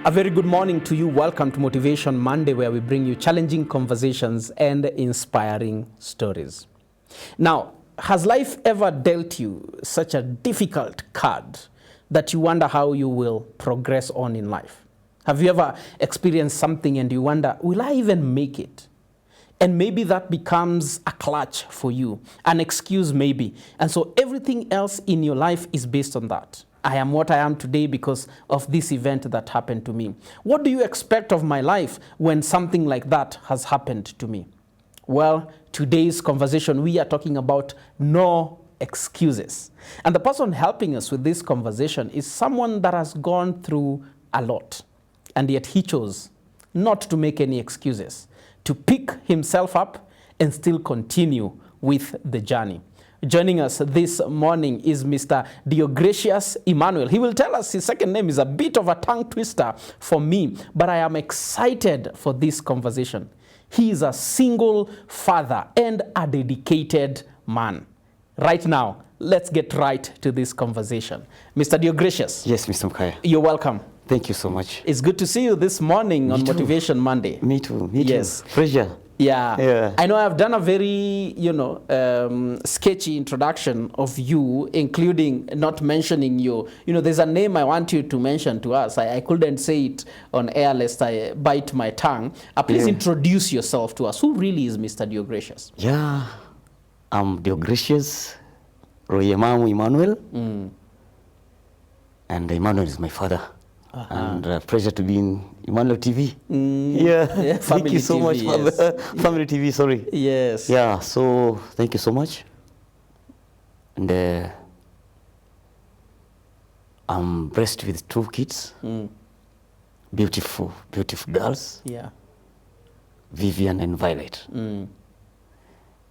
A very good morning to you. Welcome to Motivation Monday, where we bring you challenging conversations and inspiring stories. Now, has life ever dealt you such a difficult card that you wonder how you will progress on in life? Have you ever experienced something and you wonder, will I even make it? And maybe that becomes a clutch for you, an excuse maybe. And so everything else in your life is based on that. I am what I am today because of this event that happened to me. What do you expect of my life when something like that has happened to me? Well, today's conversation, we are talking about no excuses. And the person helping us with this conversation is someone that has gone through a lot. And yet he chose not to make any excuses, to pick himself up and still continue with the journey. Joining us this morning is Mr. Deogratius Emmanuel. He will tell us his second name is a bit of a tongue twister for me, but I am excited for this conversation. He is a single father and a dedicated man. Right now, let's get right to this conversation. Mr. Deogratius. Yes, Mr. Mkaya. You're welcome. Thank you so much. It's good to see you this morning on too. Motivation Monday. Me too. Yes. Pleasure. Yeah. I know I've done a very, sketchy introduction of you, including not mentioning you. There's a name I want you to mention to us. I couldn't say it on air lest I bite my tongue. Please introduce yourself to us. Who really is Mr. Deogratius? Yeah, I'm Deogratius Royemamu Emmanuel. And Emmanuel is my father. And pleasure to be in Emmanuel TV. Yeah, thank you so much, yes. Family TV, sorry. Yes. Yeah, so thank you so much. And I'm blessed with 2 kids. Beautiful girls. Yeah. Vivian and Violet.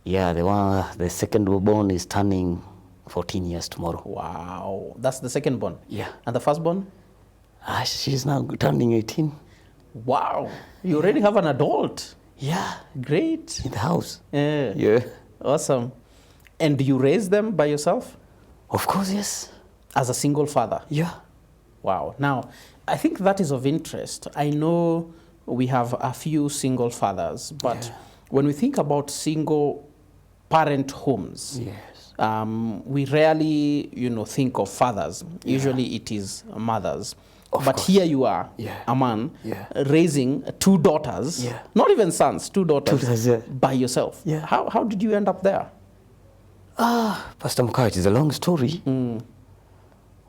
Yeah, the second born is turning 14 years tomorrow. Wow, that's the second born. Yeah. And the first born? She's now turning 18. Wow, you already have an adult. Yeah. Great. In the house. Yeah. Awesome. And do you raise them by yourself? Of course, yes. As a single father? Yeah. Wow. Now, I think that is of interest. I know we have a few single fathers, but when we think about single parent homes, we rarely, think of fathers. Usually it is mothers. But here you are, a man, raising 2 daughters, not even sons, 2 daughters, by yourself. Yeah. How did you end up there? Pastor Mkaya, it is a long story,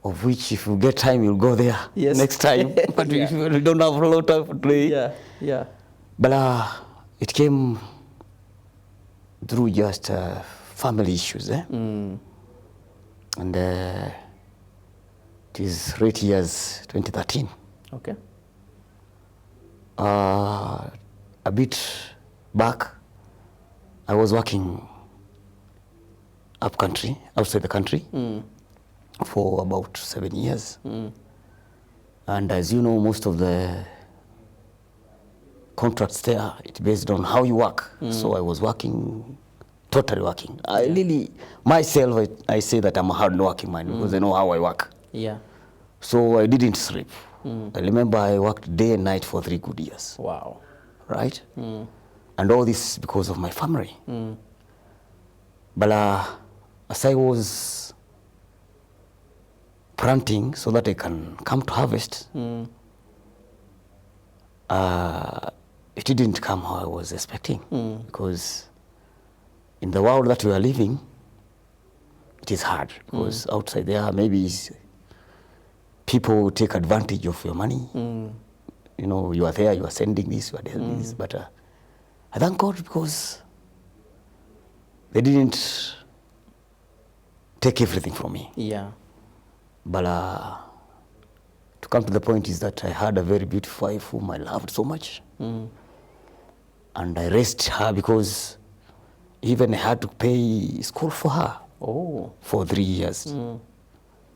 of which if you get time, you'll go there next time. But we don't have a lot of time today. Yeah. But it came through just family issues. And it is right years 2013. Okay. A bit back, I was working outside the country, for about 7 years. And as you know, most of the contracts there, it's based on how you work. So I was totally working. I really, myself, I say that I'm a hard-working man because I know how I work. Yeah. So I didn't sleep. I remember I worked day and night for 3 good years. Wow. Right? And all this because of my family. But as I was planting so that I can come to harvest, it didn't come how I was expecting. Because in the world that we are living, it is hard. Because outside there, maybe people take advantage of your money. You are there, you are sending this, you are doing this. But I thank God because they didn't take everything from me. Yeah. But to come to the point is that I had a very beautiful wife whom I loved so much. And I raised her because even I had to pay school for her for 3 years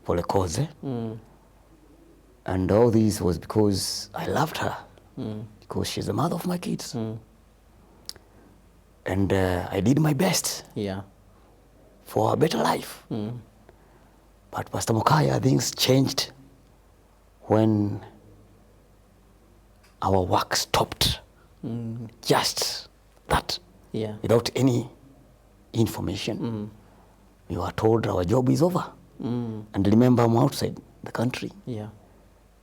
for the cause. And all this was because I loved her, because she's the mother of my kids. And I did my best for a better life. But Pastor Mkaya, things changed when our work stopped. Just that. Yeah. Without any information. We were told our job is over. And remember, I'm outside the country. Yeah.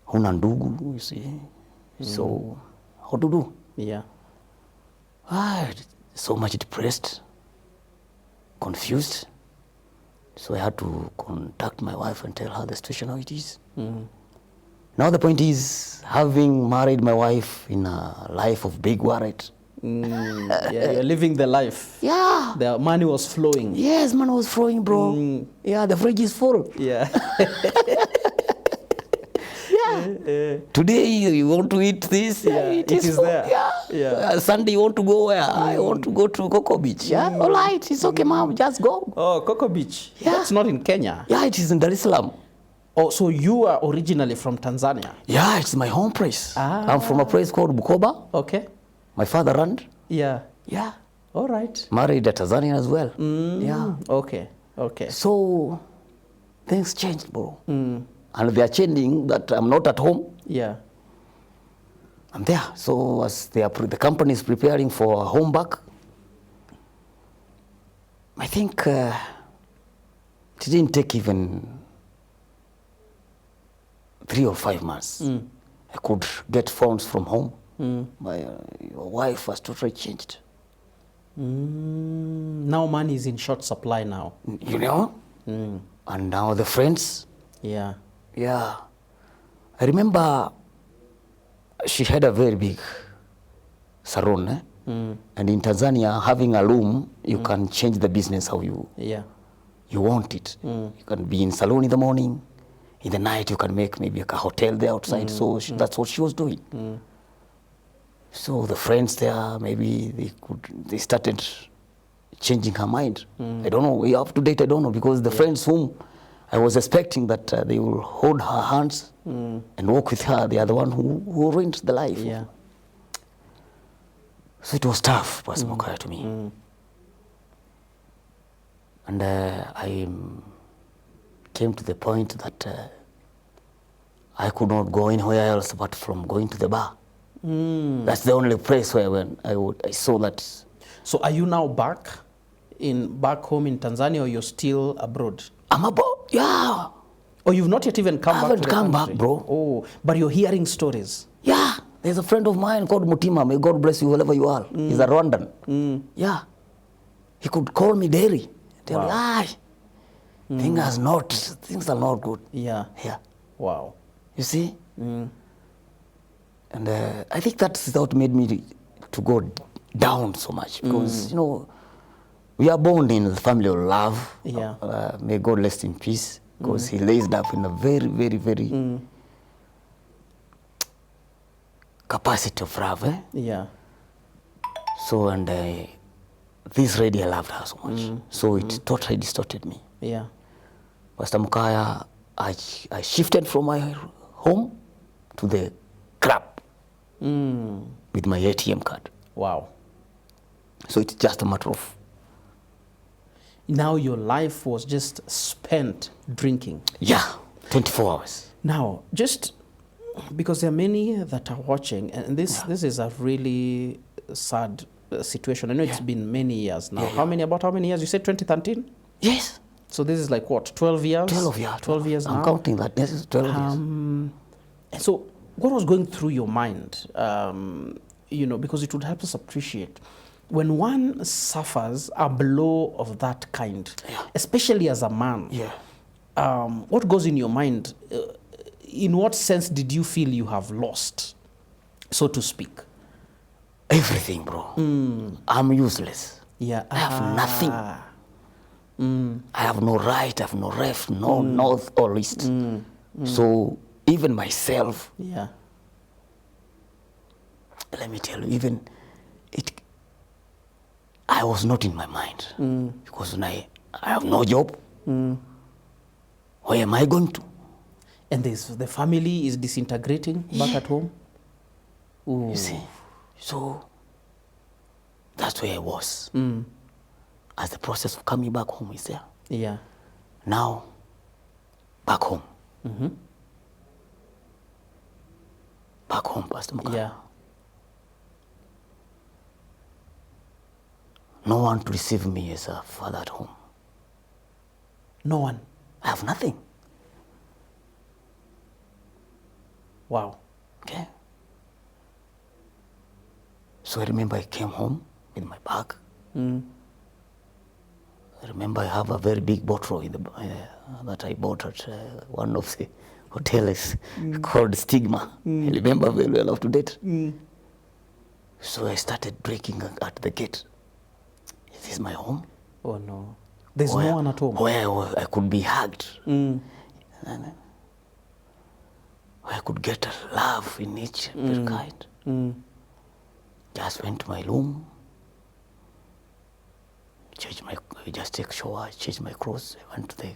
Huna ndugu, you see. So, how to do? Yeah. So much depressed, confused. So I had to contact my wife and tell her the situation how it is. Now the point is, having married my wife in a life of big worry. Yeah, you're living the life. Yeah. The money was flowing. Yes, money was flowing, bro. Yeah, the fridge is full. Yeah. Today you want to eat this, it is full. there. Yeah. Sunday you want to go where? I want to go to Coco Beach. Yeah, all right, it's okay, mom, just go. Oh, Coco Beach. Yeah. That's not in Kenya. Yeah, it is in Dar es Salaam. Oh, so you are originally from Tanzania? Yeah, it's my home place. I'm from a place called Bukoba. Okay. My father ran. Yeah. Yeah. All right. Married a Tanzanian as well. Yeah. Okay. Okay. So things changed, bro. And they are changing that I'm not at home. Yeah. I'm there. So as the company is preparing for a home back, I think it didn't take even 3 or 5 months. I could get phones from home. My your wife was totally changed. Now money is in short supply now. You know? And now the friends. Yeah. Yeah. I remember she had a very big salon. And in Tanzania, having a room, you can change the business how you want it. You can be in salon in the morning. In the night, you can make maybe a hotel there outside. So that's what she was doing. So the friends there, maybe they started changing her mind. I don't know. We up to date, I don't know, because the friends whom I was expecting that they will hold her hands and walk with her, they are the one who ruined the life. Yeah. So it was tough, Pastor Mokaya, to me. And I came to the point that I could not go anywhere else but from going to the bar. That's the only place where I saw that. So are you now back home in Tanzania, or you're still abroad? I'm abroad, yeah. Oh, you've not yet even come back to the I haven't come country. back, bro. Oh, but you're hearing stories. Yeah, there's a friend of mine called Mutima. May God bless you wherever you are. He's a Rwandan. Yeah, he could call me daily. Tell me, things are not good. Yeah. Yeah. Wow. You see? And I think that's what made me to go down so much, because you know, we are born in a family of love. Yeah. May God rest in peace, because he raised up in a very, very, very capacity of love. Yeah. So, and this lady, I loved her so much. So it totally distorted me. Yeah. Pastor Mukaya, I shifted from my home to the club with my ATM card. Wow. So it's just a matter of... Now your life was just spent drinking. Yeah, 24 hours. Now, just because there are many that are watching, and this is a really sad situation. I know it's been many years now. About how many years? You said 2013? Yes. So this is like what, 12 years? 12 years. 12 years now? I'm counting that. This is 12 years. And so what was going through your mind? You know, because it would help us appreciate when one suffers a blow of that kind, especially as a man. What goes in your mind? In what sense did you feel you have lost, so to speak? Everything, bro. I'm useless. Yeah. I have nothing. I have no right, I have no left, no north or east. So even myself, let me tell you, even I was not in my mind, because when I have no job. Where am I going to? And the family is disintegrating back at home? Ooh. You see? So that's where I was. As the process of coming back home is there. Yeah. Now, back home. Back home, Pastor Mukaya. No one to receive me as a father at home. No one. I have nothing. Wow. Okay. So I remember I came home with my bag. Mm. I remember I have a very big bottle in the, that I bought at one of the hotels called Stigma. I remember very well up to date. So I started drinking at the gate. Is this my home? Oh no. There's Where- no one at home. Where I could be hugged. Mm. And I could get love in nature, very kind. Mm. Just went to my room, I just take shower, change my clothes. I went to the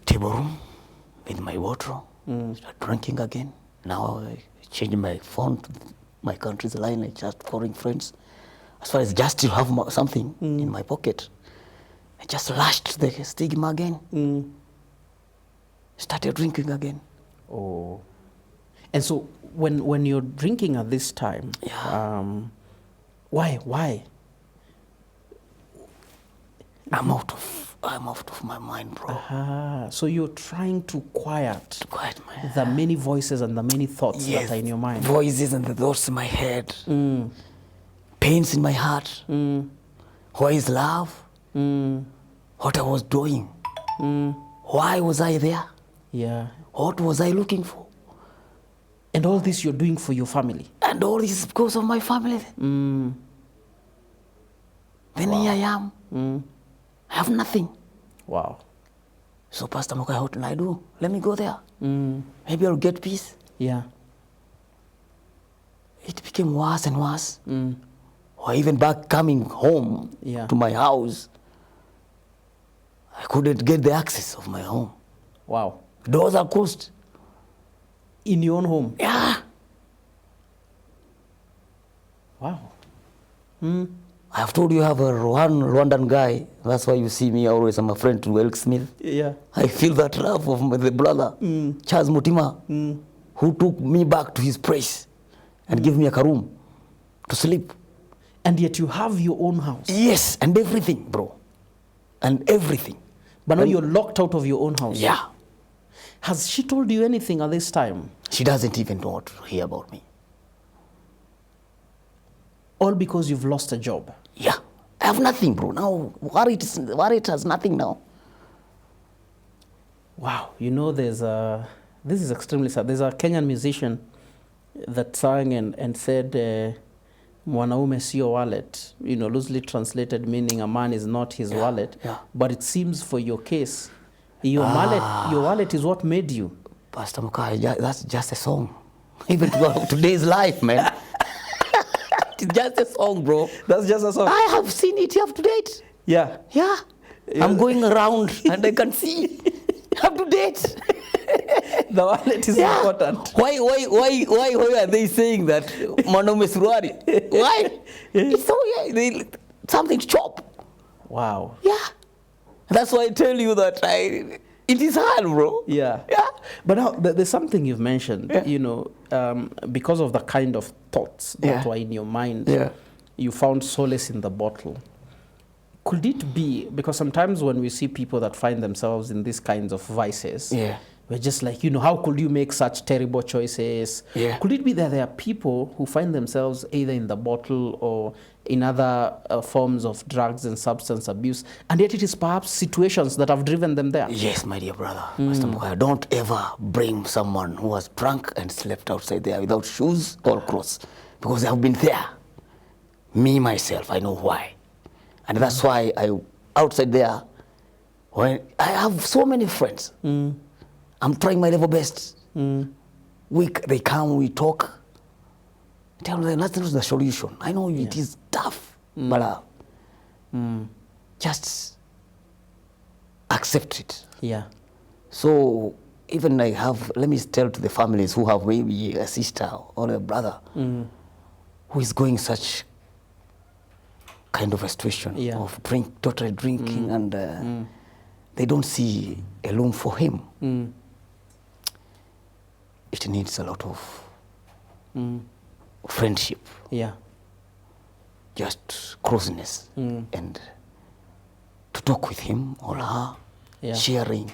table room with my water, start drinking again. Now I change my phone to my country's line, I just calling friends. As far as just still have something in my pocket, I just lashed the Stigma again. Started drinking again. Oh. And so when you're drinking at this time, Yeah. why? I'm out of my mind, bro. So you're trying to quiet Quiet my the many voices and the many thoughts that are in your mind. Voices and the thoughts in my head. Pains in my heart. Where is love? What I was doing. Why was I there? Yeah. What was I looking for? And all this you're doing for your family. And all this is because of my family. Then here I am. I have nothing. Wow. So Pastor Mokai, what can I do? Let me go there. Maybe I'll get peace. Yeah. It became worse and worse. Or even back coming home Yeah. to my house, I couldn't get the access of my home. Wow. Doors are closed. In your own home. Yeah. Wow. I have told you I have one Rwandan guy. That's why you see me always. I'm a friend to Elk Smith. Yeah. I feel that love of the brother, Charles Mutima, who took me back to his place and gave me a room to sleep. And yet you have your own house. Yes, and everything, bro. And everything. But now you're locked out of your own house. Yeah. Has she told you anything at this time? She doesn't even know to hear about me. All because you've lost a job. Yeah. I have nothing, bro. Now, worried has nothing now. Wow. You know, this is extremely sad. There's a Kenyan musician that sang and said, mwanaume sio wallet, loosely translated meaning a man is not his wallet. Yeah. But it seems for your case, your wallet is what made you. Pastor Mukai, that's just a song. Even to today's life, man. It's just a song, bro. That's just a song. I have seen it up to date. Yeah. Yeah. I'm going around and I can see up to date. The wallet is important. Why are they saying that mwanaume suruari? Why? It's so, something to chop. Wow. Yeah. That's why I tell you that it is hard, bro. Yeah. Yeah. But now there's something you've mentioned, because of the kind of thoughts that were in your mind, you found solace in the bottle. Could it be, because sometimes when we see people that find themselves in these kinds of vices, we're just like, how could you make such terrible choices? Yeah. Could it be that there are people who find themselves either in the bottle or in other forms of drugs and substance abuse, and yet it is perhaps situations that have driven them there? Yes, my dear brother. Pastor Mukai, don't ever bring someone who was drunk and slept outside there without shoes or clothes, because I've been there. Me, myself, I know why. And that's why outside there, when I have so many friends, I'm trying my level best. They come, we talk. I tell them that's not the solution. I know it is tough, but just accept it. Yeah. So even let me tell to the families who have maybe a sister or a brother who is going such kind of a situation of totally drinking and they don't see a room for him. It needs a lot of friendship. Yeah. just closeness and to talk with him or her, Yeah. sharing,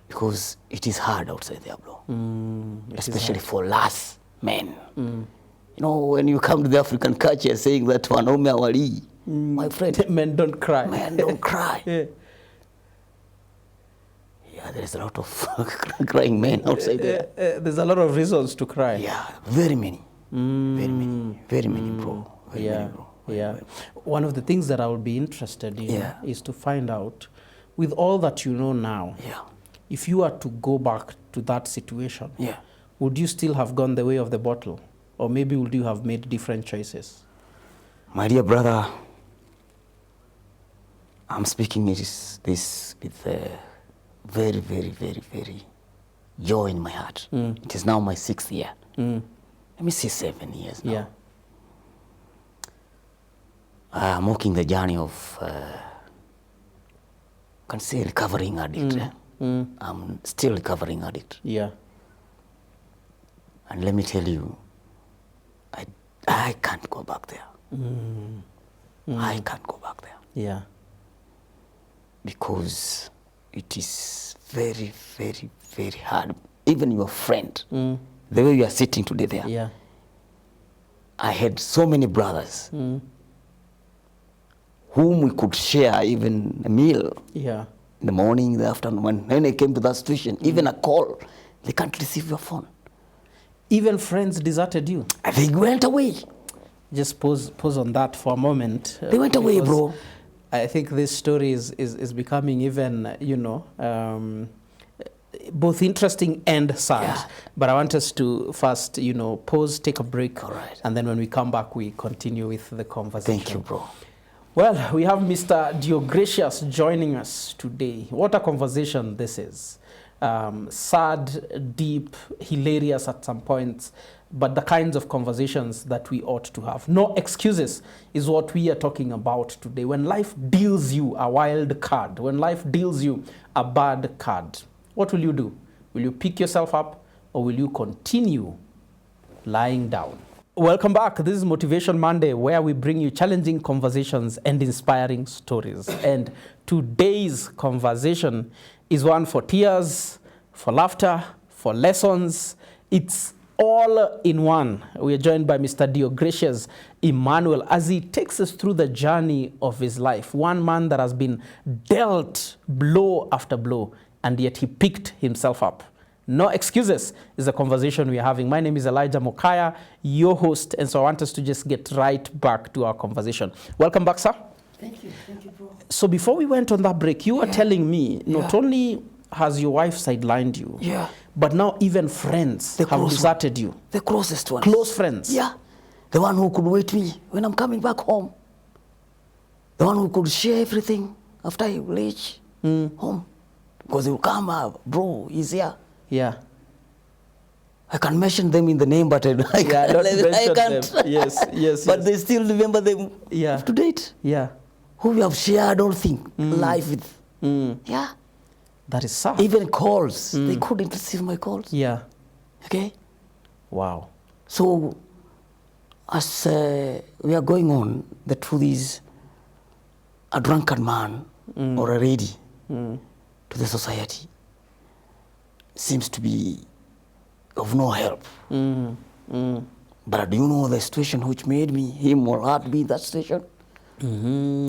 because it is hard outside there, bro. Especially for us men. You know, when you come to the African culture saying that wanaume hawalii, my friend, Men don't cry. men don't cry. Yeah. Yeah, there's a lot of crying men outside there. There's a lot of reasons to cry. Yeah, very many. Very many, bro. Very Yeah, many, bro. yeah. One of the things that I would be interested in Yeah. is to find out, with all that you know now, Yeah, if you were to go back to that situation, yeah. would you still have gone the way of the bottle? Or maybe would you have made different choices? My dear brother, I'm speaking this with very, very, very, very joy in my heart. It is now my 6th year. Let me say 7 years now. Yeah. I'm walking the journey of, can say recovering addict. I'm still recovering addict. Yeah. And let me tell you, I can't go back there. I can't go back there. Yeah. Because it is very, very, very hard. Even your friend, the way you are sitting today there, Yeah. I had so many brothers whom we could share even a meal Yeah. in the morning, the afternoon. When I came to that situation, even a call, they can't receive your phone. Even friends deserted you. And they went away. Just pause on that for a moment. They went away, because bro. I think this story is becoming even, both interesting and sad. Yeah. But I want us to first, pause, take a break. All right. And then when we come back, we continue with the conversation. Thank you, bro. Well, we have Mr. Deogratius joining us today. What a conversation this is. Sad, deep, hilarious at some points, but the kinds of conversations that we ought to have. No excuses is what we are talking about today. When life deals you a wild card, when life deals you a bad card, what will you do? Will you pick yourself up or will you continue lying down? Welcome back. This is Motivation Monday, where we bring you challenging conversations and inspiring stories. And today's conversation is one for tears, for laughter, for lessons. It's all in one. We are joined by Mr. Deogratius Emmanuel as he takes us through the journey of his life. One man that has been dealt blow after blow, and yet he picked himself up. No excuses is the conversation we are having. My name is Elijah Mokaya, your host, and so I want us to just get right back to our conversation. Welcome back, sir. Thank you, bro. So before we went on that break, you were telling me not only has your wife sidelined you, but now even friends have deserted you. The closest ones. Close friends. Yeah. The one who could wait me when I'm coming back home. The one who could share everything after I reach home. Because he will come up, bro, he's here. Yeah. I can mention them in the name, but I Don't can't. mention them. Yes. But they still remember them up to date. Yeah. Who we have shared all things, life with. Yeah. That is sad. Even calls, they couldn't receive my calls. Yeah. Okay? Wow. So, as we are going on, the truth is, a drunkard man or a lady to the society seems to be of no help. But do you know the situation which made me, him or her, to be in that situation?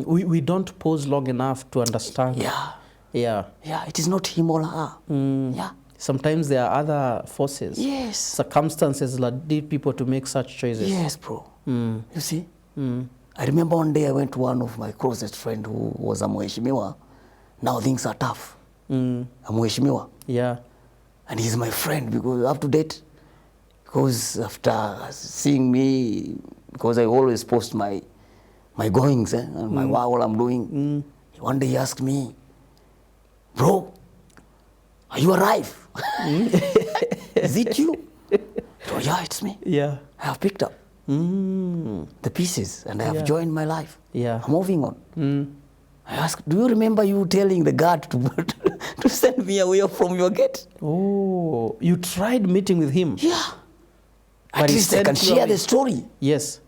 We don't pause long enough to understand. Yeah. Yeah. Yeah, it is not him or her. Yeah. Sometimes there are other forces. Yes. Circumstances that lead people to make such choices. Yes, bro. You see? I remember one day I went to one of my closest friend who was a Mheshimiwa. Now things are tough. A Mheshimiwa. Yeah. And he's my friend because up to date. Because after seeing me, because I always post my goings and my what I'm doing. One day he asked me, bro, are you alive? Is it you? So, yeah, it's me. Yeah. I have picked up the pieces and I have joined my life. Yeah. I'm moving on. I asked, do you remember you telling the guard to send me away from your gate? Oh, you tried meeting with him? Yeah. But At he least I sent can you share away. the story. Yes.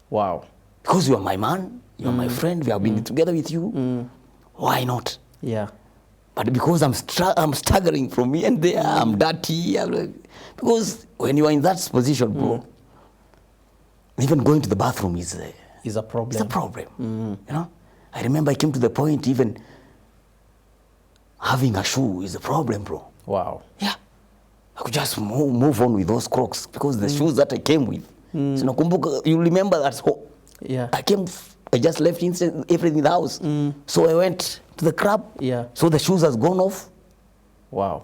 Wow. Because you are my man, you are my friend, we have been together with you. Why not? Yeah. But because I'm staggering from here and there, I'm dirty. Because when you are in that position, bro, even going to the bathroom is a problem. It's a problem. You know, I remember I came to the point even having a shoe is a problem, bro. Wow. Yeah, I could just move on with those Crocs because the shoes that I came with. So nakumbuka, you remember that? Yeah. I just left everything in the house. So I went to the club. Yeah. So the shoes has gone off. Wow.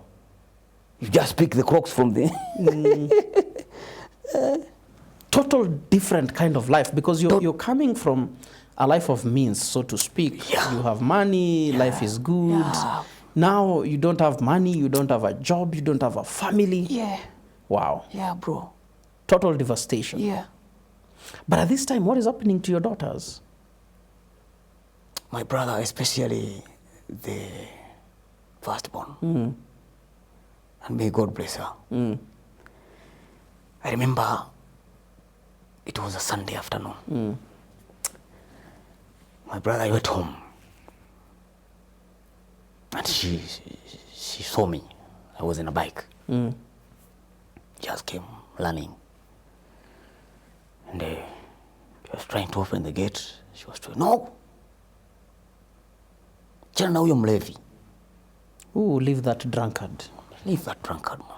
You just pick the Crocs from there. Total different kind of life, because you're coming from a life of means, so to speak. Yeah. You have money, life is good. Yeah. Now you don't have money, you don't have a job, you don't have a family. Yeah. Wow. Yeah, bro. Total devastation. Yeah. But at this time, what is happening to your daughters? My brother, especially the firstborn. And may God bless her. I remember it was a Sunday afternoon. My brother went home. And she saw me. I was in a bike. Just came running. And she was trying to open the gate. She was trying, no. Chana na huyo mlevi. Ooh, leave that drunkard. Leave that drunkard, man.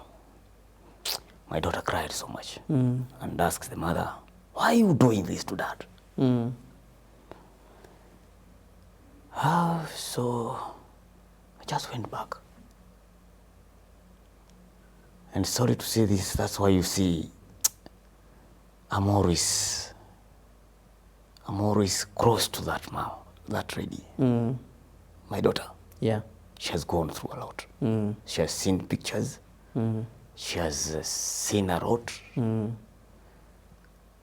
My daughter cried so much and asked the mother, why are you doing this to dad? So I just went back. And sorry to say this, that's why you see I'm always close to that now, that lady. My daughter. Yeah. She has gone through a lot. She has seen pictures. She has seen a lot.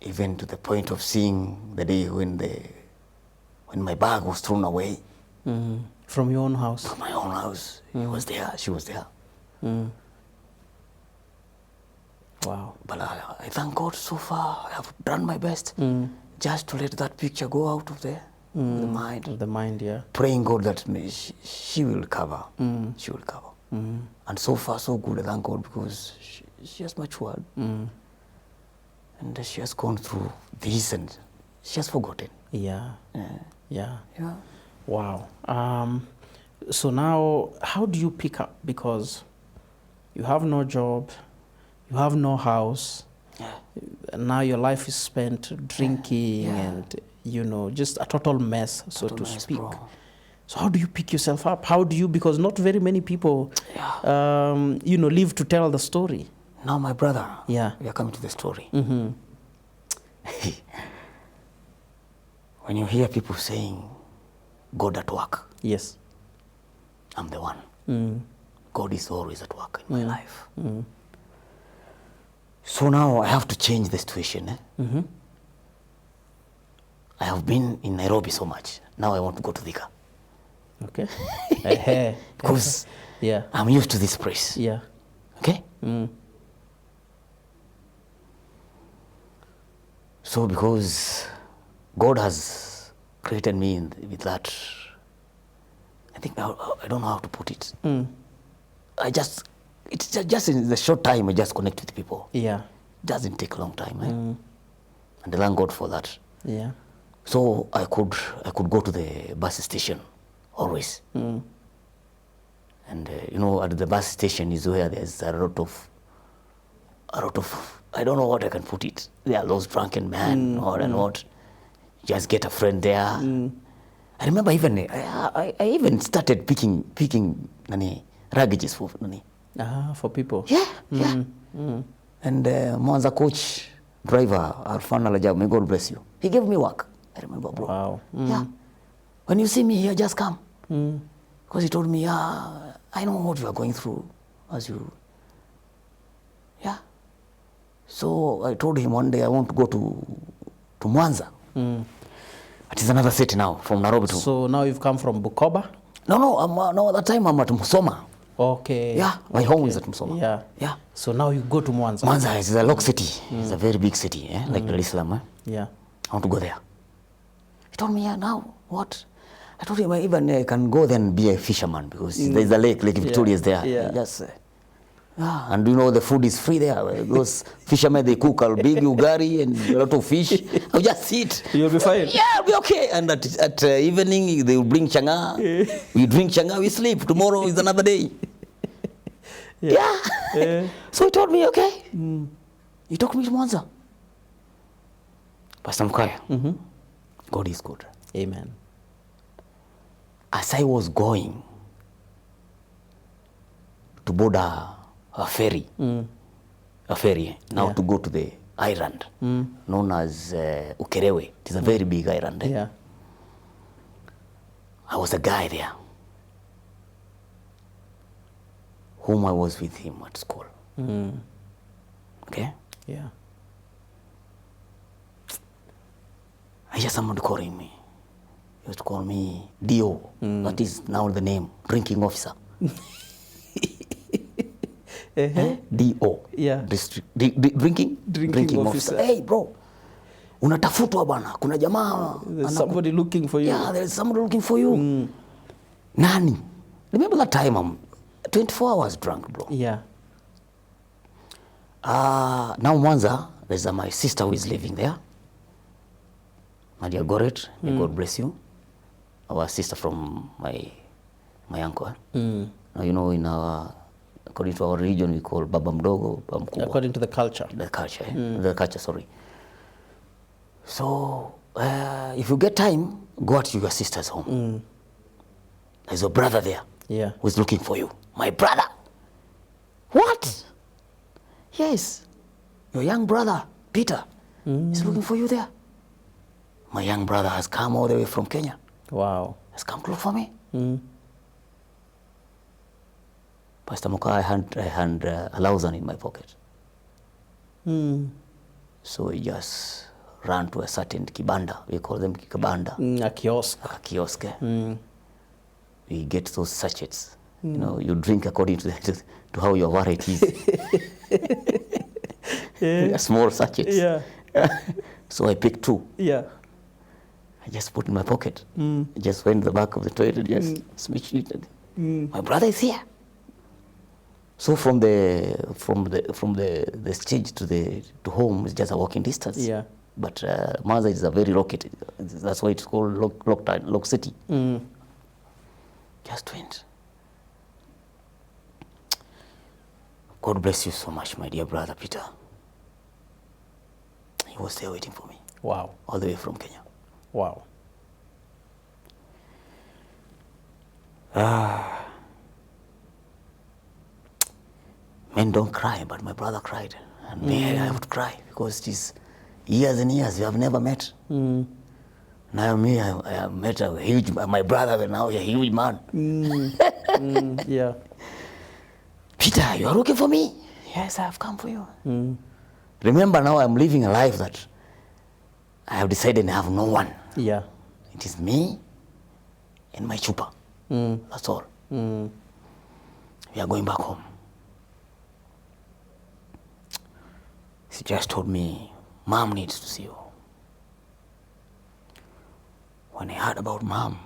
Even to the point of seeing the day when my bag was thrown away. From your own house? From my own house. He was there. She was there. Wow. But I thank God so far. I have done my best just to let that picture go out of the mind. The mind, yeah. Praying God that she will recover. She will recover. And so far, so good. I thank God because she has matured. And she has gone through this and she has forgotten. Yeah. Yeah. Wow. So now, how do you pick up? Because you have no job, you have no house. And now your life is spent drinking and, just a total mess, so to speak. Bro. So how do you pick yourself up? How do you, because not very many people, live to tell the story. Now, my brother, we Yeah. are coming to the story. When you hear people saying, God at work, Yes. I'm the one. God is always at work in my life. So now I have to change the situation. I have been in Nairobi so much. Now I want to go to Thika. Okay. Because Yeah. I'm used to this place. Yeah. Okay? So because God has created me with that, I think I don't know how to put it. It's just in the short time I just connect with people. Yeah. It doesn't take a long time. And I thank God for that. Yeah. So I could go to the bus station always. And at the bus station is where there's a lot of I don't know what I can put it. There are those drunken men and what. Just get a friend there. I remember even I even started picking ruggages for For people. Yeah. And Mwanza coach driver Alfana Lajab, may God bless you. He gave me work. I remember, bro. Wow. Yeah. When you see me here, just come. Because he told me, I know what you are going through as you. Yeah. So I told him one day I want to go to Mwanza. It is another city now, from Nairobi to. So now you've come from Bukoba? No, at that time I'm at Musoma. Okay. Yeah, my home is at Musoma. Yeah. Yeah. So now you go to Mwanza. Mwanza is a lock city. It's a very big city, like Dar es Salaam. Yeah. I want to go there. He told me, yeah, now, what? I told him, even I can go there and be a fisherman because there's a lake, Lake Victoria is there. Yeah. Just, and you know, the food is free there. Those fishermen, they cook a big ugari and a lot of fish. I'll just eat. You'll be fine. Yeah, I'll be okay. And at evening, they will bring changa. We drink changa, we sleep. Tomorrow is another day. Yeah. So he told me, okay. He took me to Mwanza. Pastor Mkaya, God is good. Amen. As I was going to board a ferry, now to go to the island known as Ukerewe. It is a very big island. Yeah. I was a guy there whom I was with him at school. Okay? Yeah. I hear somebody calling me. He used to call me D.O. That is now the name, drinking officer. D.O. Yeah. Drinking officer. Hey bro, unatafutwa bana. Kuna jamaa. There's somebody looking for you. Yeah, there's somebody looking for you. Nani? Remember that time I'm 24 hours drunk, bro. Yeah. Now Mwanza, there's my sister who is living there. Nadia Goret, may God bless you. Our sister from my uncle. Now, you know, in our, according to our religion, we call Baba Mdogo, Baba Mkubwa. According to the culture. The culture, the culture, sorry. So, if you get time, go out to your sister's home. There's a brother there. Yeah. Who's looking for you. My brother. What? Yes. Your young brother, Peter, is looking for you there. My young brother has come all the way from Kenya. Wow. Has come to look for me. Pastor Muka, I had a thousand in my pocket. So he just ran to a certain kibanda. We call them kibanda. A kiosk. A kiosk. We get those sachets. You know, you drink according to how your variety is. Small sachets. Yeah. So I picked 2. Yeah. I just put in my pocket. I just went to the back of the toilet, just switched it. My brother is here. So from the stage to home is just a walking distance. Yeah. But Mwanza is a very located. That's why it's called lock city. Just went. God bless you so much, my dear brother Peter. He was there waiting for me. Wow. All the way from Kenya. Wow. Men don't cry, but my brother cried. And me, I would cry because it is years and years we have never met. Now me, I have met a huge, my brother now a huge man. Yeah. Peter, you are looking for me? Yes, I have come for you. Remember now I'm living a life that I have decided I have no one. Yeah. It is me and my chupa. That's all. We are going back home. She just told me, Mom needs to see you. When I heard about Mom,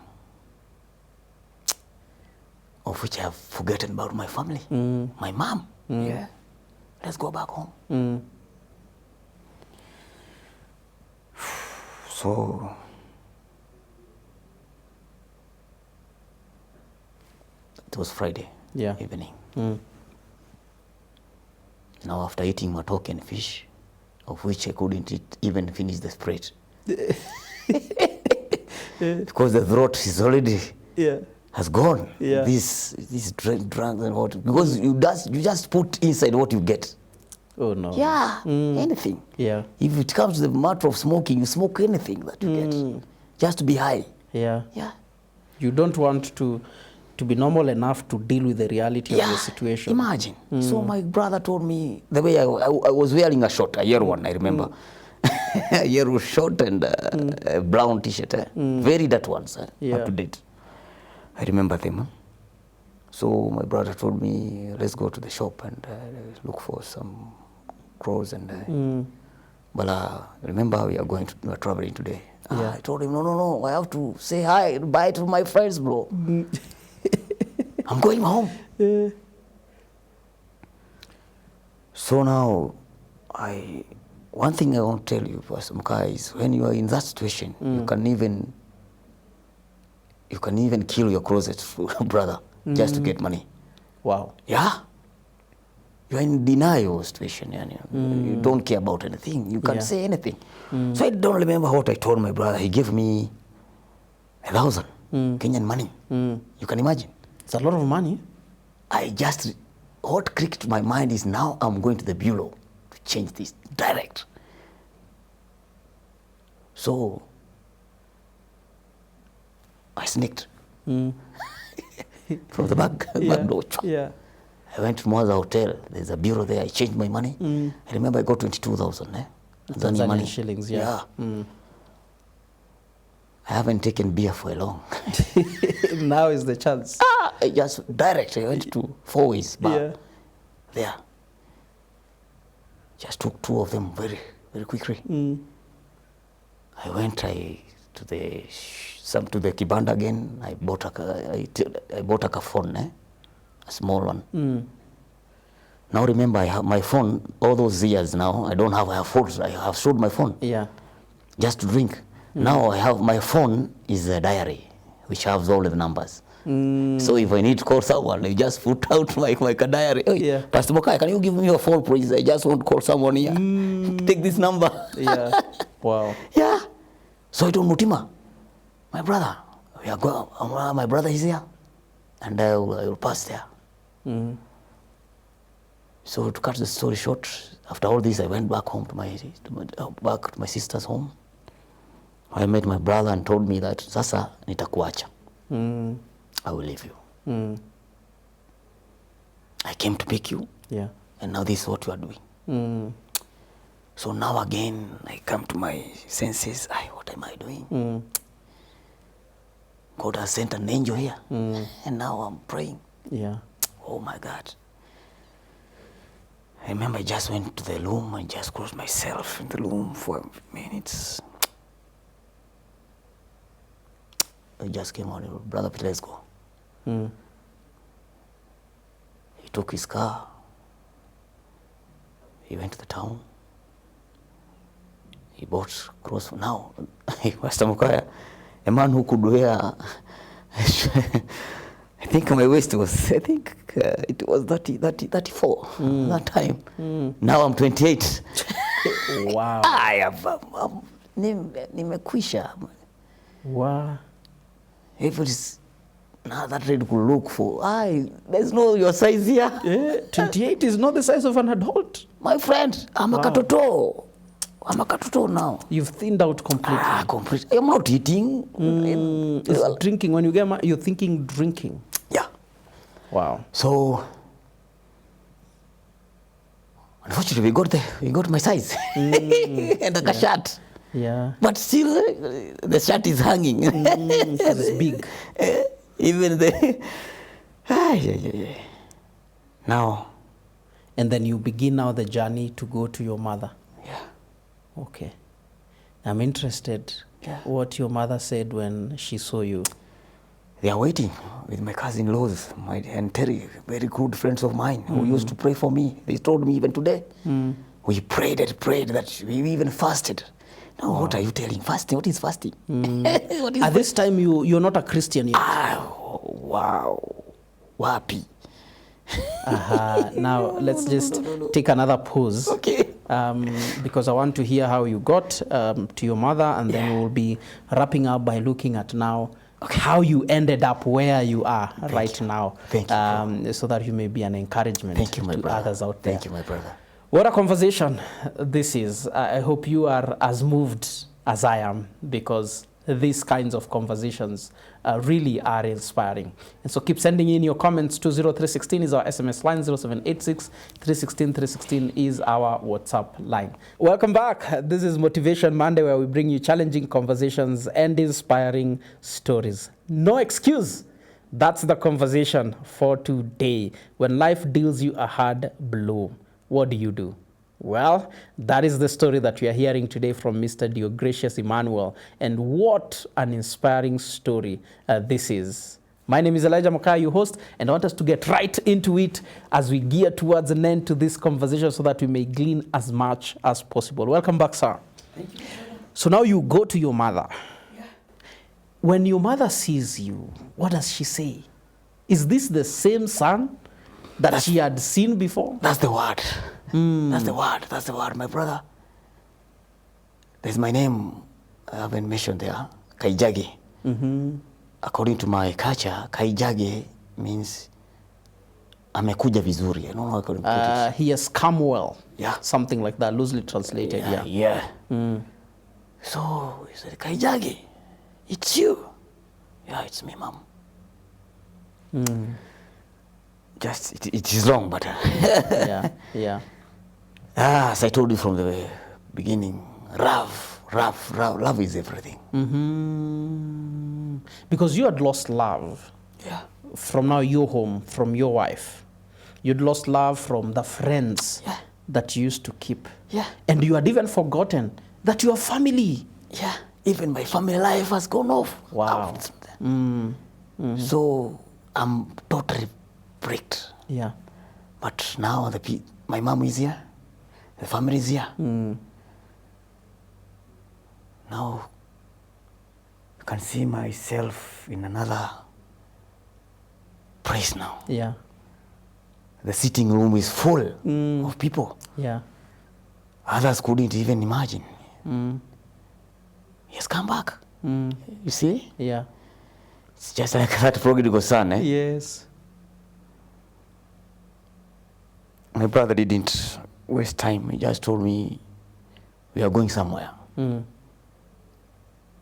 of which I have forgotten about my family, my mom, yeah, let's go back home. So, it was Friday evening. Now after eating matoke and fish, of which I couldn't even finish the spread. Because the throat is already has gone. This drugs and what, because you just put inside what you get. Oh no. Yeah, anything. Yeah. If it comes to the matter of smoking, you smoke anything that you get, just to be high. Yeah. Yeah. You don't want to be normal enough to deal with the reality of the situation. Imagine. So my brother told me, the way I was wearing a short, a yellow one, I remember. A yellow short and a brown t-shirt. Very that ones, up to date. I remember them. So my brother told me, let's go to the shop and look for some clothes and Bala, remember we are traveling today. Yeah. I told him, no, I have to say hi, bye to my friends, bro. I'm going home. Yeah. So now, one thing I want to tell you, Pastor Mukai, is when you are in that situation, you can even kill your closest brother just to get money. Wow. Yeah. You're in denial situation. You don't care about anything. You can't say anything. So I don't remember what I told my brother. He gave me 1,000 Kenyan money. You can imagine. It's a lot of money. What clicked to my mind is now I'm going to the bureau to change this direct. So I sneaked from the back door. Yeah. I went to Mwaza Hotel. There's a bureau there. I changed my money. I remember I got 22,000 Tanzania money. Shillings, yeah. I haven't taken beer for a long. Now is the chance. I went to Four Ways bar there. Just took 2 of them very, very quickly. I went to the kibanda again. I bought a phone, a small one. Now remember, I have my phone. All those years now, I have phones. I have sold my phone. Yeah. Just to drink. Now I have my phone is a diary, which has all the numbers. So if I need to call someone, I just put out my diary. Oh, Yeah. Pastor Mokai, can you give me your phone, please? I just want to call someone here. Take this number. Yeah. Wow. Yeah. So I told Mutima, my brother, my brother is here, and I will pass there. So to cut the story short, after all this, I went back home to my sister's home. I met my brother and told me that sasa nitakuacha. I will leave you. I came to pick you. Yeah. And now this is what you are doing. So now again, I come to my senses. What am I doing? God has sent an angel here. And now I'm praying. Yeah. Oh my God. I remember I just went to the room and just closed myself in the room for minutes. I just came out, Brother Peter, let's go. He took his car. He went to the town. He bought clothes. Now, Pastor Mukaya, a man who could wear, I think my waist was, it was 34 that time. Now I'm 28. Wow. Nimekwisha. Wow. If it is now that ready to look for, there's no your size here. Yeah, 28 is not the size of an adult. My friend, I'm a katoto. I'm a katoto now. You've thinned out completely. Completely. I'm not eating. It's drinking. When you get you're thinking drinking. Yeah. Wow. So, unfortunately, we got my size and a shirt. Yeah. But still, the shirt is hanging. It's big. Even the now. And then you begin now the journey to go to your mother. Yeah. Okay. I'm interested what your mother said when she saw you. They are waiting with my cousin-in-laws, and Terry, very good friends of mine who used to pray for me. They told me even today. We prayed that we even fasted. Now, what are you telling? Fasting? What is fasting? What is At this time, you're not a Christian yet. Wow. Wapi. Now, let's just take another pause. Okay. Because I want to hear how you got to your mother, and then we'll be wrapping up by looking at now how you ended up where you are right now. Thank you. So that you may be an encouragement to others out there. Thank you, my brother. What a conversation this is. I hope you are as moved as I am, because these kinds of conversations really are inspiring. And so keep sending in your comments. 20316 is our SMS line. 0786 316 316 is our WhatsApp line. Welcome back. This is Motivation Monday, where we bring you challenging conversations and inspiring stories. No excuse. That's the conversation for today. When life deals you a hard blow, what do you do? Well, that is the story that we are hearing today from Mr. Deogracius Emmanuel. And what an inspiring story this is. My name is Elijah Makaya, your host, and I want us to get right into it as we gear towards an end to this conversation so that we may glean as much as possible. Welcome back, sir. Thank you. So now you go to your mother. Yeah. When your mother sees you, what does she say? Is this the same son that she had seen before? That's the word. That's the word. That's the word, my brother. There's my name. I haven't mentioned there. Kaijage. According to my culture, Kaijage means amekuja vizuri. I don't know how I can put it. He has come well. Yeah. Something like that, loosely translated. Yeah. So he said, Kaijage, it's you. Yeah, it's me, mom. Just, it is wrong, but... Yeah. As I told you from the beginning, love is everything. Because you had lost love. Yeah. From now your home, from your wife. You'd lost love from the friends that you used to keep. Yeah. And you had even forgotten that your family. Yeah. Even my family life has gone off. Wow. So I'm totally bricked. Yeah. But now my mom is here. The family is here. Now I can see myself in another place now. Yeah. The sitting room is full of people. Yeah. Others couldn't even imagine. He has come back. You see? Yeah. It's just like that prodigal son. Yes. My brother didn't waste time. He just told me, we are going somewhere.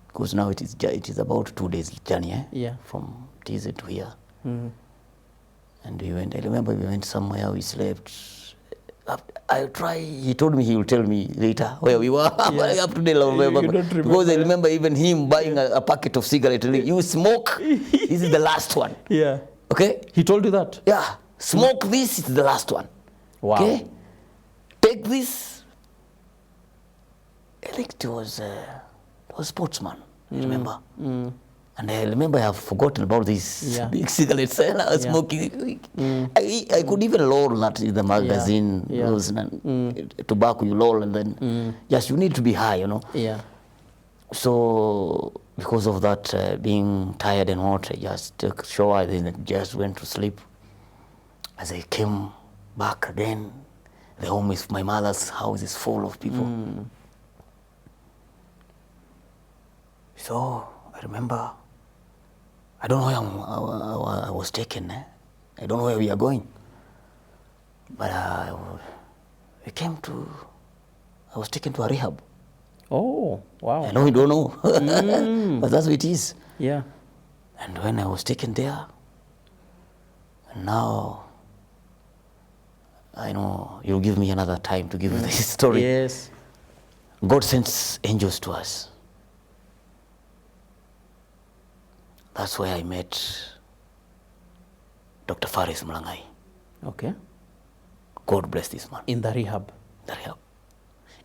Because now it is about 2 days journey. Yeah. From TZ to here. And we went. I remember we went somewhere. We slept. He told me he will tell me later where we were. Up to date, I remember. Because I remember even him buying a packet of cigarette. You smoke. This is the last one. Yeah. Okay. He told you that? Yeah. Smoke this. It's the last one. Wow. Okay. Take this. I think it was Sportsman. I remember. And I remember I have forgotten about these big cigarettes I was smoking. I could even roll that in the magazine, those tobacco you roll, and then just you need to be high, you know. Yeah. So because of that, being tired and what, I just took a shower, then just went to sleep. As I came back again, the home is my mother's house is full of people. So I remember. I don't know where I was taken. I don't know where we are going. But I was taken to a rehab. Oh, wow. I know you don't know, but that's what it is. Yeah. And when I was taken there, and now I know you'll give me another time to give you this story. Yes. God sends angels to us. That's where I met Dr. Faris Mlangai. Okay. God bless this man. In the rehab. The rehab.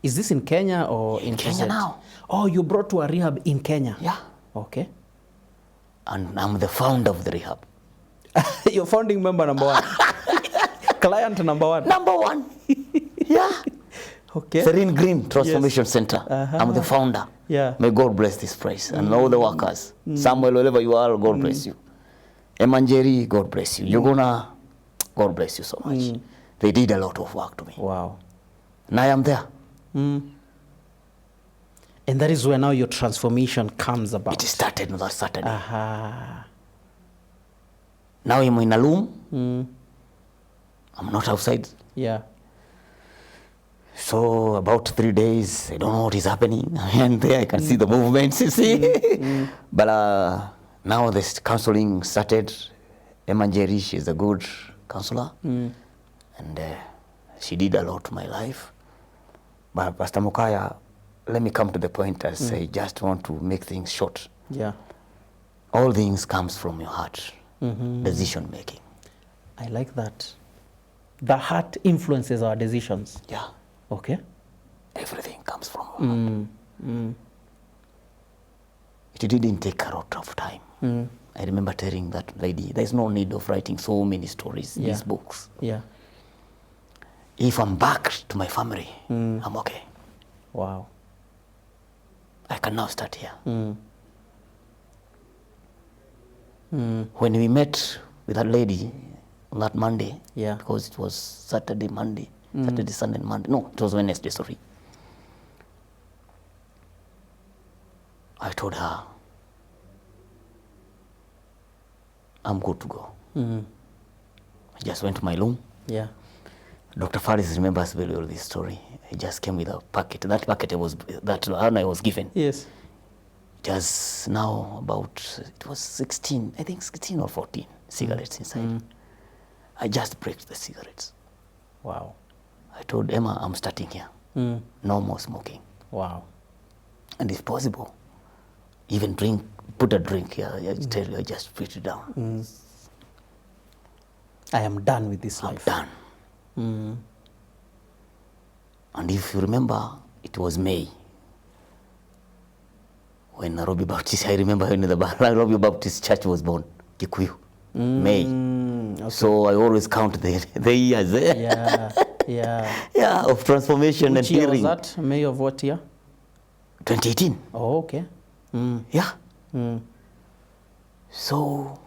Is this in Kenya or in Kenya KZ? now. Oh, you brought to a rehab in Kenya? Yeah. Okay. And I'm the founder of the rehab. You're founding member number one. Client number one. Number one. Yeah. Okay. Serene Green Transformation Center. I'm the founder. Yeah. May God bless this place and all the workers. Samuel, wherever you are, God bless you. Emanjeri, God bless you. Yogona, God bless you so much. They did a lot of work to me. Wow. And I am there. And that is where now your transformation comes about. It started on that Saturday. Aha. Now I'm in a room. I'm not outside. Yeah. So about 3 days, I don't know what is happening. And there I can see the movements, you see. But now this counseling started. Emanjeri, she's a good counselor. And she did a lot to my life. But Pastor Mukaya, let me come to the point as I just want to make things short. Yeah. All things comes from your heart. Decision making. I like that. The heart influences our decisions. Yeah. Okay. Everything comes from her heart. It didn't take a lot of time. I remember telling that lady, there's no need of writing so many stories, Yeah. these books. Yeah. If I'm back to my family, I'm okay. Wow. I can now start here. When we met with that lady on that Monday, Yeah. because it was Saturday, Monday, Saturday, Sunday, Monday. No, it was Wednesday, sorry. I told her, I'm good to go. I just went to my room. Yeah. Dr. Faris remembers very well this story. He just came with a packet. That packet that I was given. Yes. Just now about, it was 16, I think 16 or 14 cigarettes inside. I just break the cigarettes. Wow. I told Emma, I'm starting here. No more smoking. Wow. And if possible, even put a drink here. I tell you, I just put it down. I am done with this I'm life. done. And if you remember, it was May. When Nairobi Baptist, I remember when the Nairobi Baptist Church was born, Kikuyu, May. Okay. So I always count the years Yeah. of transformation Which and year was healing. that? May of what year? 2018. Oh, okay. Yeah. So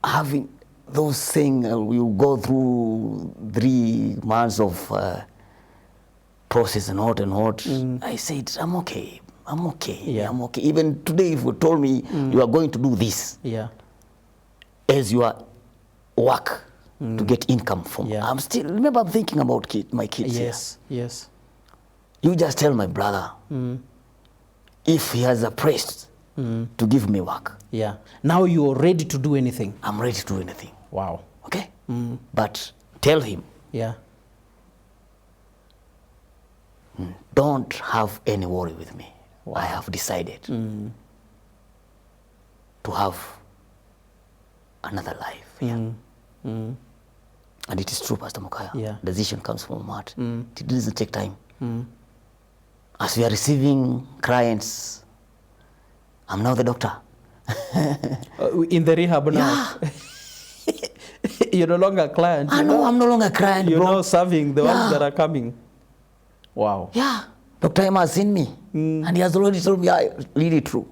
having those things, you go through 3 months of process and what. I said, I'm okay. Yeah. I'm okay. Even today, if you told me you are going to do this Yeah. as your work to get income from, Yeah. I'm still, remember, I'm thinking about my kids here. Yes. You just tell my brother if he has a priest to give me work, Yeah. Now you are ready to do anything. I'm ready to do anything. Wow. Okay? But tell him, Yeah. don't have any worry with me. Wow. I have decided to have another life here. And it is true, Pastor Mukaya. Yeah. Decision comes from heart. It doesn't take time. As we are receiving clients, I'm now the doctor. In the rehab now. You're no longer a client. I know I'm no longer a client, You're bro. now serving the Yeah. ones that are coming. Wow. Yeah. Dr. Emma has seen me. And he has already told me, yeah, really true.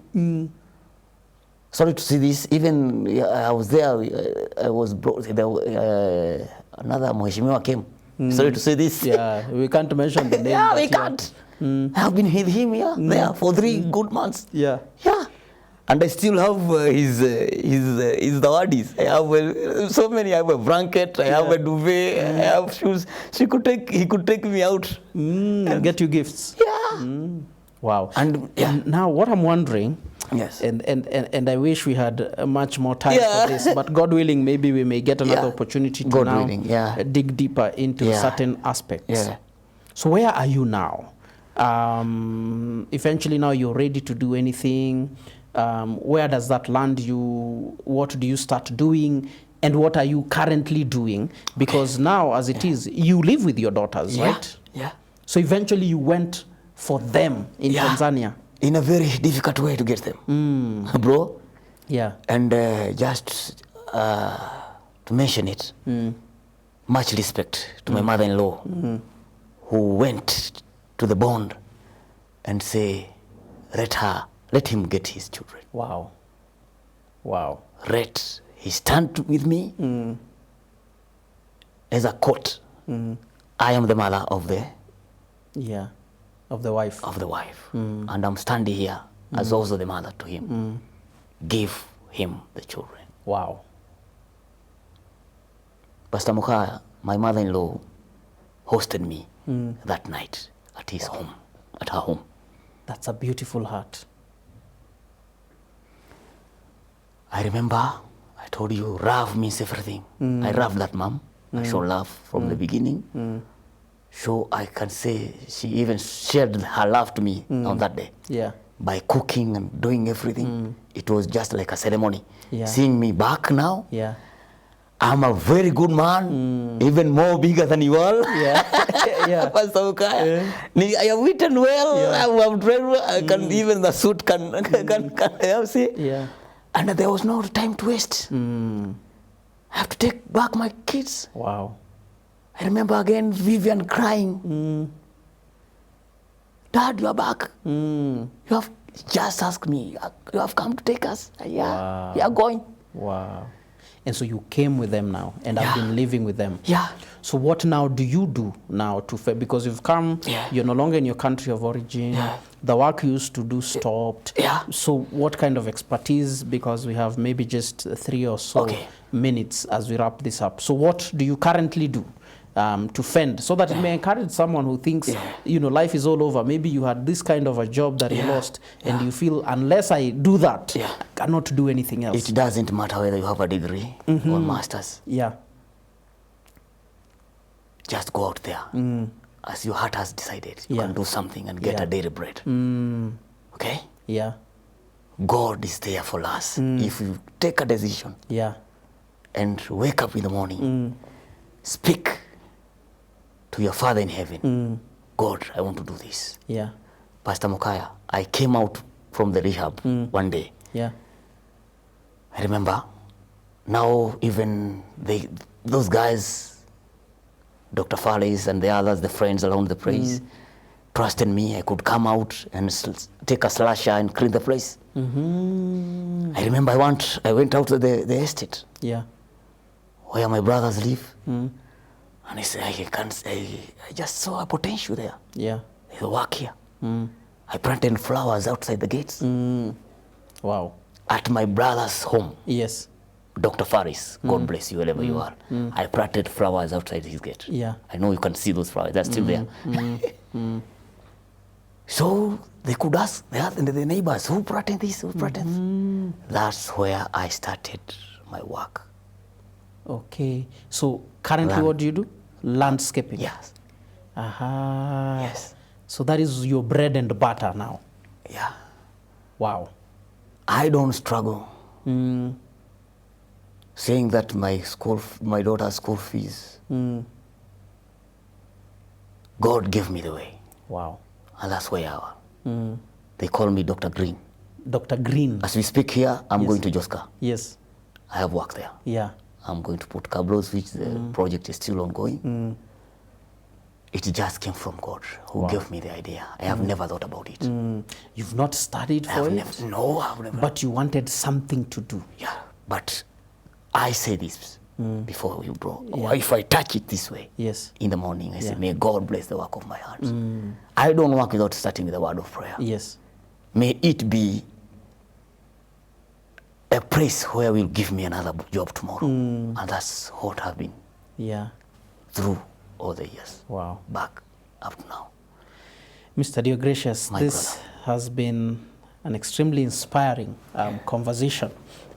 Sorry to see this. Even I was there, I was brought, another Mheshimiwa came. Sorry to say this. Yeah, we can't mention the name. Yeah, but we can't. I have been with him there for 3 good months. Yeah. Yeah. And I still have his dawadis. I have so many. I have a blanket, I have a duvet, I have shoes. He could take me out. And get you gifts. Yeah. Wow. And yeah. And now what I'm wondering, Yes. and I wish we had much more time Yeah. for this, but God willing, maybe we may get another Yeah. opportunity to God now willing, yeah. dig deeper into Yeah. certain aspects. Yeah. So where are you now? Eventually now you're ready to do anything. Where does that land you? What do you start doing? And what are you currently doing? Because now, as it is, you live with your daughters, Yeah. right? Yeah. So eventually you went for them in Yeah. Tanzania. In a very difficult way to get them, bro. Yeah. And just to mention it, much respect to my mother-in-law, who went to the bond and say, let him get his children. Wow. Wow. He stand with me as a court. I am the mother of the Yeah. Of the wife. wife, and I'm standing here as also the mother to him. Give him the children. Wow. Pastor Mukaya, my mother-in-law, hosted me that night at his home, at her home. That's a beautiful heart. I remember I told you love means everything. I love that mom. I show love from the beginning. So I can say she even shared her love to me on that day. Yeah. By cooking and doing everything. It was just like a ceremony. Yeah. Seeing me back now, Yeah. I'm a very good man, even more bigger than you all. Yeah. Yeah. Pastor Mukaya. I have eaten well, Yeah. I have trained well, I can, even the suit can see. Yeah. And there was no time to waste. I have to take back my kids. Wow. I remember again Vivian crying. Dad, you are back. You have just asked me. You have come to take us. Yeah, Wow. we are going. Wow. And so you came with them now and have Yeah. been living with them. Yeah. So what now do you do now because you've come, Yeah. you're no longer in your country of origin, Yeah. the work you used to do stopped. Yeah. So what kind of expertise, because we have maybe just 3 or so Okay. minutes as we wrap this up. So what do you currently do to fend, so that it may encourage someone who thinks, life is all over. Maybe you had this kind of a job that you lost and you feel, unless I do that, I cannot do anything else. It doesn't matter whether you have a degree or master's. Yeah. Just go out there. As your heart has decided, you Yeah. can do something and get a daily bread. Okay? Yeah. God is there for us. If you take a decision Yeah. and wake up in the morning, speak to your Father in heaven. God, I want to do this. Yeah. Pastor Mukaya, I came out from the rehab one day. Yeah. I remember now even those guys, Dr. Farley's and the others, the friends around the place, trusted me. I could come out and take a slasher and clean the place. I remember I went out to the estate Yeah. where my brothers live. And I said, I just saw a potential there. Yeah. There's work here. I planted flowers outside the gates. Wow. At my brother's home, Yes. Dr. Faris, God bless you wherever you are. I planted flowers outside his gate. Yeah. I know you can see those flowers, they're still there. So they could ask the neighbors, who planted this, who planted this? That's where I started my work. Okay. So currently what do you do? Landscaping. Yes. Aha. Yes. So that is your bread and butter now. Yeah. Wow. I don't struggle saying that my daughter's school fees, God gave me the way. Wow. And that's where I am. They call me Dr. Green. Dr. Green. As we speak here, I'm going to Joska. Yes. I have work there. Yeah. I'm going to put cabros, which the project is still ongoing. It just came from God, who gave me the idea. I have never thought about it. You've not studied for it? No, I've never. But you wanted something to do. Yeah, but I say this before you bro. If I touch it this way, Yes. in the morning, I say, may God bless the work of my hands. I don't work without starting with a word of prayer. Yes. May it be a place where will give me another job tomorrow. And that's what I've been Yeah. through all the years. Wow. Back up to now. Mr. Deogracious, My this brother. has been an extremely inspiring conversation.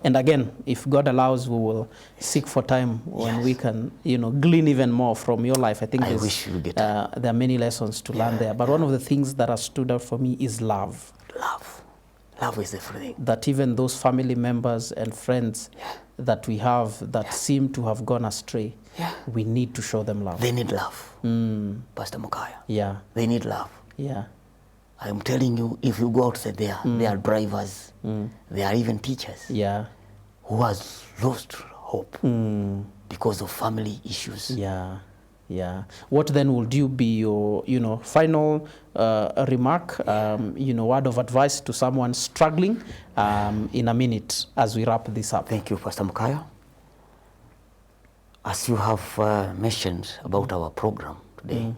And again, if God allows, we will seek for time when we can, glean even more from your life. I think I wish you get there are many lessons to learn there. But one of the things that has stood out for me is love. Love. Love is everything. That even those family members and friends that we have that seem to have gone astray, we need to show them love. They need love. Pastor Mukaya. Yeah. They need love. Yeah. I'm telling you, if you go outside there, there are drivers, there are even teachers Yeah. who has lost hope because of family issues. Yeah. Yeah. What then would you be your, final remark, word of advice to someone struggling in a minute as we wrap this up? Thank you, Pastor Mukaya. As you have mentioned about our program today,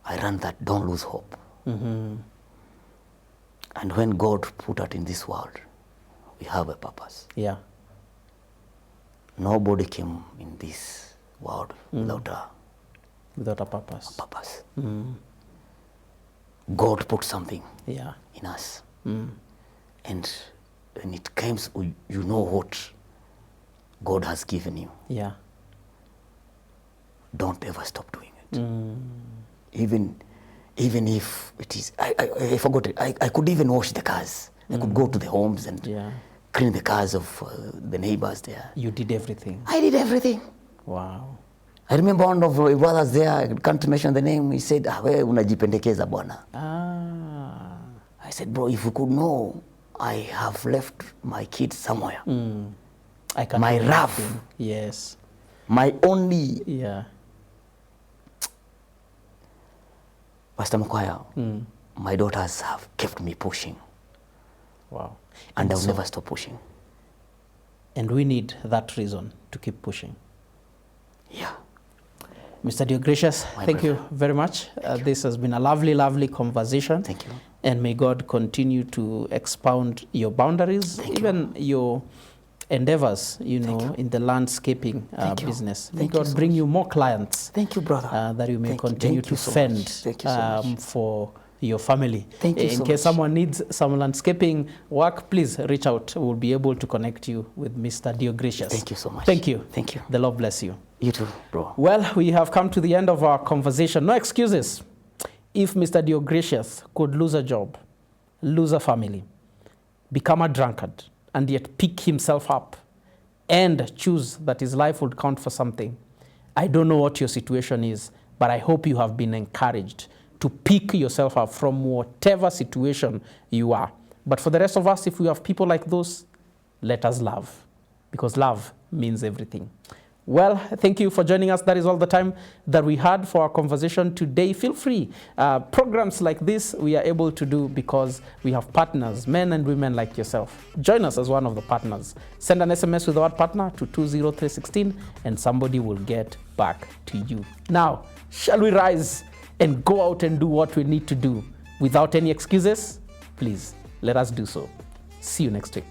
I run that don't lose hope. And when God put us in this world, we have a purpose. Yeah. Nobody came in this world without Without a purpose. purpose. God put something Yeah. in us. And when it comes, you know what God has given you. Yeah. Don't ever stop doing it. Even if it is, I forgot it. I could even wash the cars. I could go to the homes and clean the cars of the neighbors there. You did everything. I did everything. Wow. I remember one of my brothers there, I can't mention the name, he said, wewe unajipendekeza bwana. I said, bro, if you could know, I have left my kids somewhere. I can My imagine. rough. Yes. My only, Yeah. Pastor Mukwaya, my daughters have kept me pushing. Wow. And I'll so- never stop pushing. And we need that reason to keep pushing. Yeah. Mr. Deogracius, thank you very much. This has been a lovely, lovely conversation. Thank you. And may God continue to expound your boundaries, even your endeavors, you know, in the landscaping you. business. May Thank you God so bring you more clients. Thank you, brother. That you may Thank you. continue Thank you to so fend much. Thank you so much. for your family. Thank you in so case much. someone needs some landscaping work, please reach out. We'll be able to connect you with Mr. Deogracius. Thank you so much. Thank you. Thank you. The Lord bless you. You too, bro. Well, we have come to the end of our conversation. No excuses. If Mr. Deogracius could lose a job, lose a family, become a drunkard, and yet pick himself up and choose that his life would count for something, I don't know what your situation is, but I hope you have been encouraged to pick yourself up from whatever situation you are. But for the rest of us, if we have people like those, let us love, because love means everything. Well, thank you for joining us. That is all the time that we had for our conversation today. Feel free. Programs like this we are able to do because we have partners, men and women like yourself. Join us as one of the partners. Send an SMS with the word partner to 20316 and somebody will get back to you. Now, shall we rise and go out and do what we need to do without any excuses? Please, let us do so. See you next week.